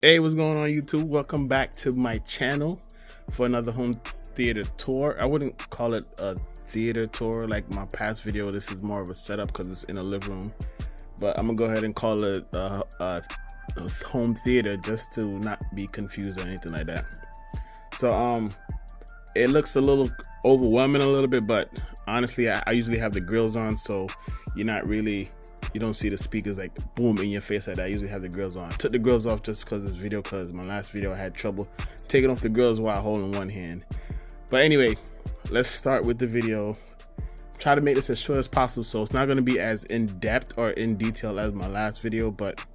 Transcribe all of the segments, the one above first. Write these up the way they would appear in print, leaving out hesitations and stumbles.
Hey, what's going on YouTube? Welcome back to my channel for another home theater tour. I wouldn't call it a theater tour like my past video. This is more of a setup because it's in a living room, but I'm gonna go ahead and call it a home theater just to not be confused or anything like that. So it looks a little overwhelming a little bit, but honestly I usually have the grills on, so you don't see the speakers like boom in your face like that. I usually have the grills on. I took the grills off just because this video, because my last video I had trouble taking off the grills while holding one hand. But anyway, let's start with the video. Try to make this as short as possible, so it's not going to be as in depth or in detail as my last video, but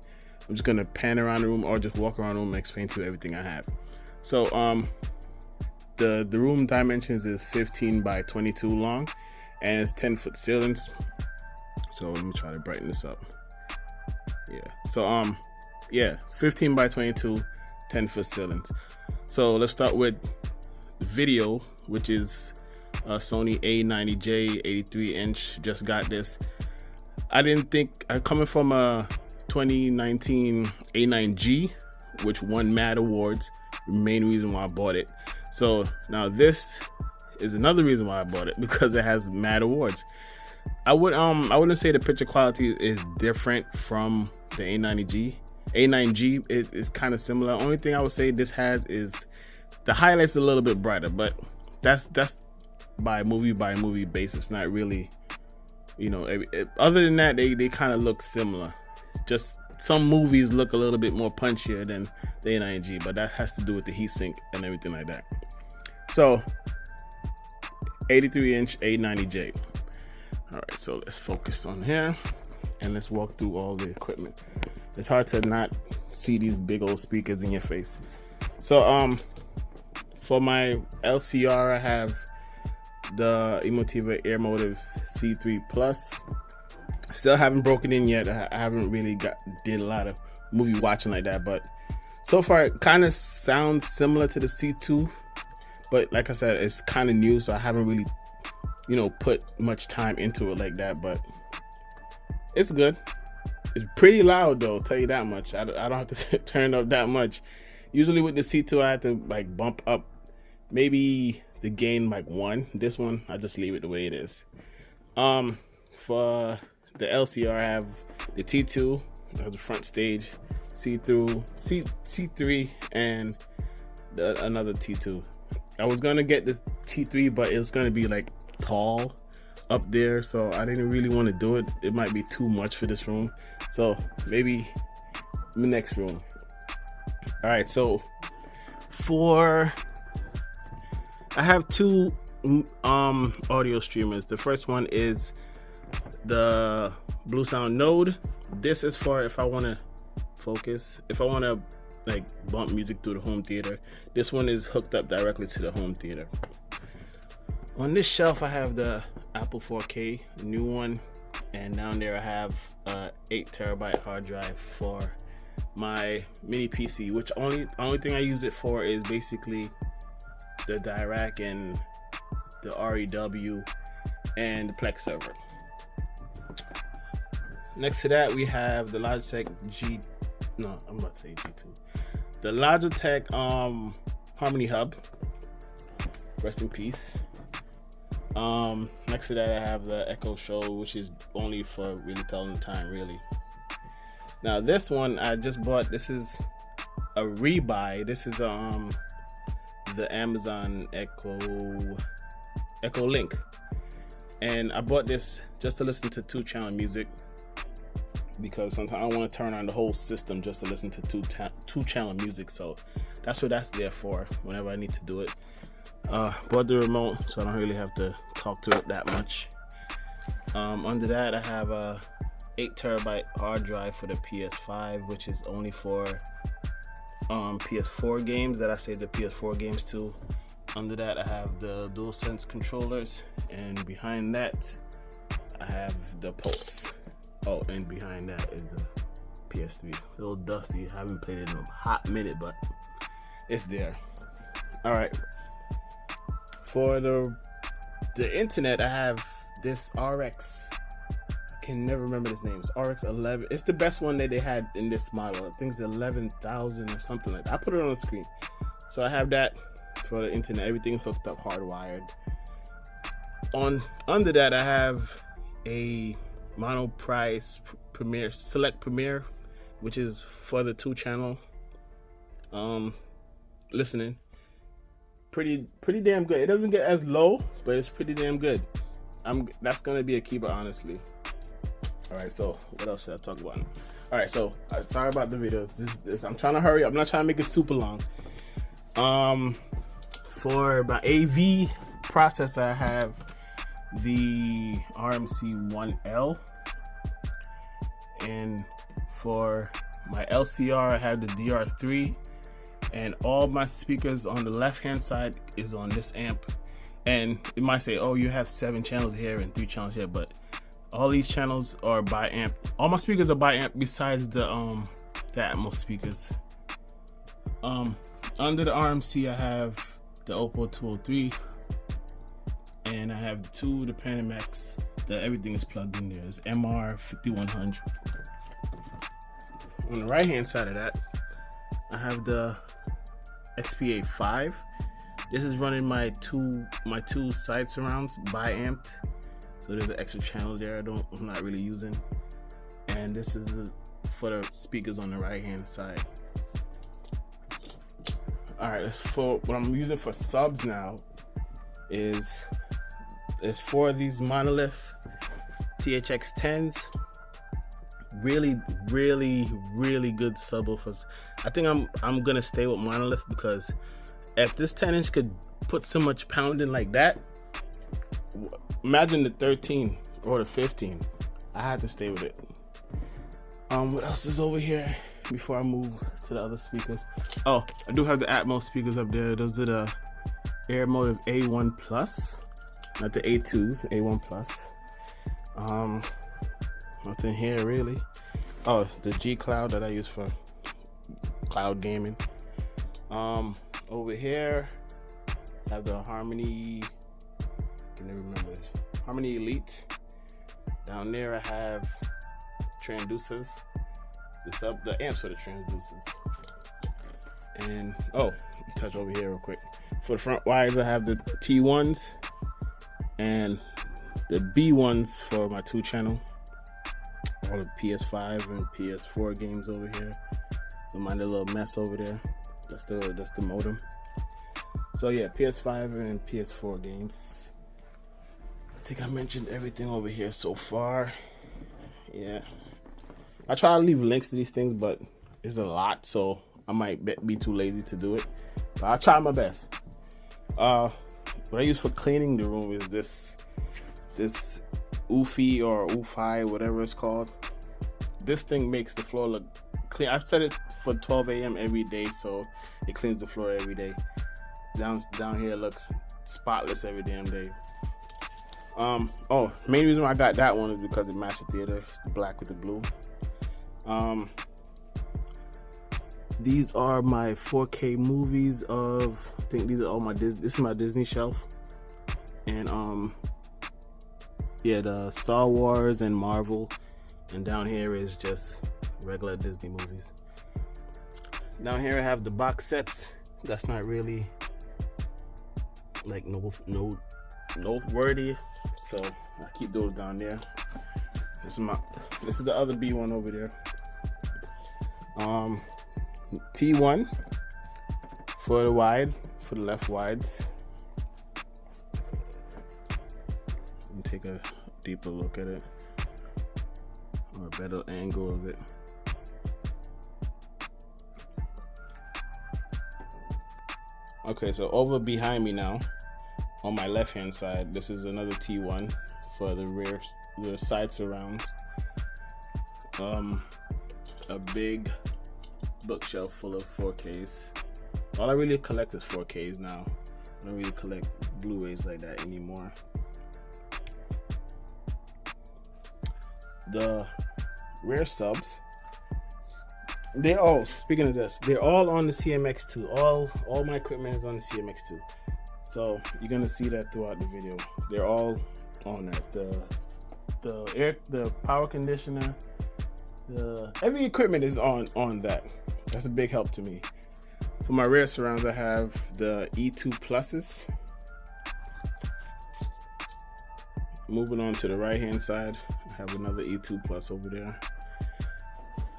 I'm just going to pan around the room or just walk around the room and explain to you everything I have. So the room dimensions is 15 by 22 long, and it's 10-foot ceilings. So let me try to brighten this up. Yeah. So yeah, 15 by 22, 10-foot ceilings. So let's start with video, which is a Sony A90J 83-inch. Just got this. I didn't think, coming from a 2019 A9G, which won Mad Awards, the main reason why I bought it. So now this is another reason why I bought it, because it has Mad Awards. I wouldn't say the picture quality is different from the A90G. A9G is kind of similar. Only thing I would say this has is the highlights a little bit brighter, but that's by movie basis, not really, you know. Other than that, they kind of look similar. Just some movies look a little bit more punchier than the A9G, but that has to do with the heatsink and everything like that. So 83-inch A90J. All right, so let's focus on here and let's walk through all the equipment. It's hard to not see these big old speakers in your face. So for my LCR, I have the Emotiva Airmotive C3 Plus. Still haven't broken in yet. I haven't really did a lot of movie watching like that, but so far it kind of sounds similar to the C2, but like I said, it's kind of new, so I haven't really, you know, put much time into it like that. But it's good. It's pretty loud though, I'll tell you that much. I don't have to turn up that much. Usually with the C2 I have to like bump up maybe the gain like 1. This one I just leave it the way it is. For the LCR, I have the T2, the front stage, C3, and another T2. I was gonna get the T3, but it was gonna be like tall up there, so I didn't really want to do it. It might be too much for this room, so maybe the next room. All right, so I have two audio streamers. The first one is the Blue Sound Node. This is for if I want to focus, if I want to like bump music through the home theater. This one is hooked up directly to the home theater. On this shelf I have the Apple 4K, the new one, and down there I have a 8TB hard drive for my mini PC, which only thing I use it for is basically the Dirac and the REW and the Plex server. Next to that we have the Logitech the Logitech Harmony Hub, rest in peace. Next to that I have the Echo Show, which is only for really telling the time, really. Now this one I just bought. This is a rebuy. This is the Amazon Echo Link, and I bought this just to listen to 2-channel music, because sometimes I want to turn on the whole system just to listen to 2-channel music. So that's what that's there for, whenever I need to do it. Bought the remote, so I don't really have to talk to it that much. Under that I have a 8TB hard drive for the PS5, which is only for PS4 games that I save the PS4 games to. Under that I have the DualSense controllers, and behind that I have the Pulse. Oh, and behind that is the PS3. A little dusty, I haven't played it in a hot minute, but it's there. All right, for the internet I have this RX can never remember this name. It's RX11. It's the best one that they had in this model. I think it's 11,000 or something like that. I put it on the screen. So I have that for the internet. Everything hooked up, hardwired. Under that, I have a monoprice Premiere, Select Premiere, which is for the 2-channel listening. Pretty damn good. It doesn't get as low, but it's pretty damn good. That's gonna be a keeper, honestly. All right, so what else should I talk about? All right, so sorry about the video. I'm trying to hurry up. I'm not trying to make it super long. For my AV processor, I have the RMC1L, and for my LCR, I have the DR3, and all my speakers on the left hand side is on this amp. And you might say, oh, you have 7 channels here and 3 channels here, but all these channels are by amp. All my speakers are by amp besides the Atmos speakers. Under the RMC, I have the Oppo 203, and I have the Panamax that everything is plugged in there. It's MR5100. On the right hand side of that, I have the XPA5. This is running my two side surrounds by amped, so there's an extra channel there I'm not really using. And this is for the speakers on the right hand side. All right, for what I'm using for subs now is for these Monolith THX10s. Really good subwoofers. I think I'm gonna stay with Monolith, because if this 10-inch could put so much pounding like that, imagine the 13 or the 15. I had to stay with it. What else is over here before I move to the other speakers? Oh, I do have the Atmos speakers up there. Those are the Emotiva A1 Plus, not the A2s, A1 Plus. Nothing here really. Oh, the G Cloud that I use for cloud gaming. Over here I have the Harmony, I can never remember this, Harmony Elite. Down there I have transducers. The amps for the transducers. And touch over here real quick. For the front wires, I have the T1s and the B1s for my 2-channel. All the PS5 and PS4 games over here. Don't mind the little mess over there. That's the modem. So yeah, PS5 and PS4 games. I think I mentioned everything over here so far. Yeah, I try to leave links to these things, but it's a lot, so I might be too lazy to do it. But I'll try my best. What I use for cleaning the room is this Oofy or Oofy, whatever it's called. This thing makes the floor look clean. I've set it for 12 a.m. every day, so it cleans the floor every day. Down here it looks spotless every damn day. Main reason why I got that one is because it matched the theater. It's the black with the blue. These are my 4K movies of, I think these are all my this is my Disney shelf. And yeah, the Star Wars and Marvel. And down here is just regular Disney movies. Down here I have the box sets. That's not really like noteworthy, so I keep those down there. This is the other B1 over there. T1 for the left wides. Let me take a deeper look at it, or a better angle of it. Okay, so over behind me now, on my left hand side, this is another T1 for the rear side surrounds. A big bookshelf full of 4Ks. All I really collect is 4Ks now. I don't really collect Blu-rays like that anymore. The rear subs, speaking of this, they're all on the CMX2. All my equipment is on the CMX2. So you're gonna see that throughout the video. They're all on that. the power conditioner, every equipment is on that. That's a big help to me. For my rear surrounds, I have the E2 pluses. Moving on to the right hand side, I have another E2 plus over there,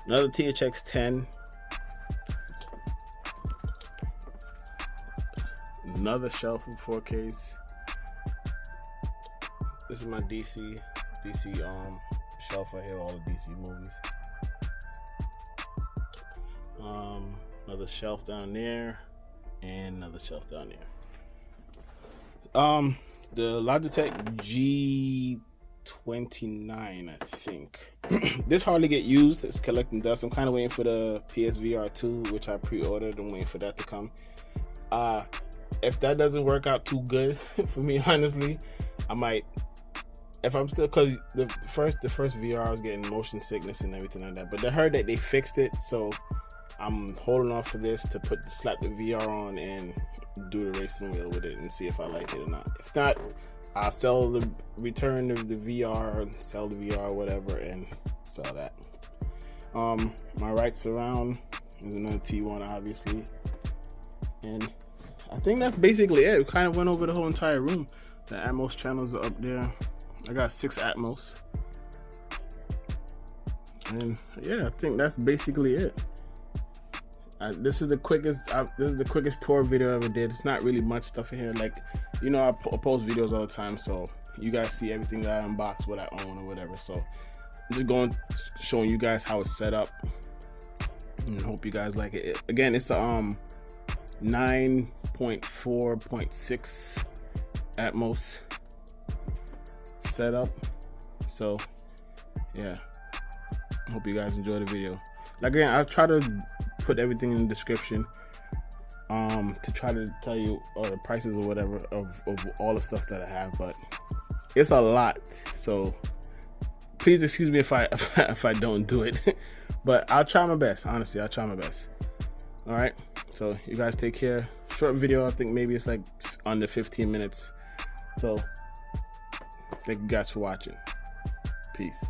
another THX 10, another shelf with 4Ks. This is my DC shelf right here, all the DC movies. Another shelf down there, and another shelf down there. The Logitech G29, I think. This hardly get used. It's collecting dust. I'm kind of waiting for the PSVR 2, which I pre-ordered. I'm waiting for that to come. If that doesn't work out too good for me, honestly, I might. If I'm still, because the first VR I was getting motion sickness and everything like that. But I heard that they fixed it, so I'm holding off for this to slap the VR on and do the racing wheel with it and see if I like it or not. If not, I'll return the VR, sell the VR or whatever, and sell that. My right surround is another T1, obviously, and I think that's basically it. We kind of went over the whole entire room. The Atmos channels are up there. I got 6 Atmos, and yeah, I think that's basically it. This is the quickest tour video I ever did. It's not really much stuff in here. Like, you know, I post videos all the time, so you guys see everything that I unbox, what I own or whatever. So I'm just showing you guys how it's set up, and hope you guys like it. Again, it's a 9.4.6 Atmos setup. So yeah, hope you guys enjoy the video. Like, again, I'll try to put everything in the description to try to tell you the prices or whatever of all the stuff that I have, but it's a lot, so please excuse me if I don't do it. But I'll try my best. Honestly, I'll try my best. All right, so you guys take care. Short video. I think maybe it's like under 15 minutes. So thank you guys for watching. Peace.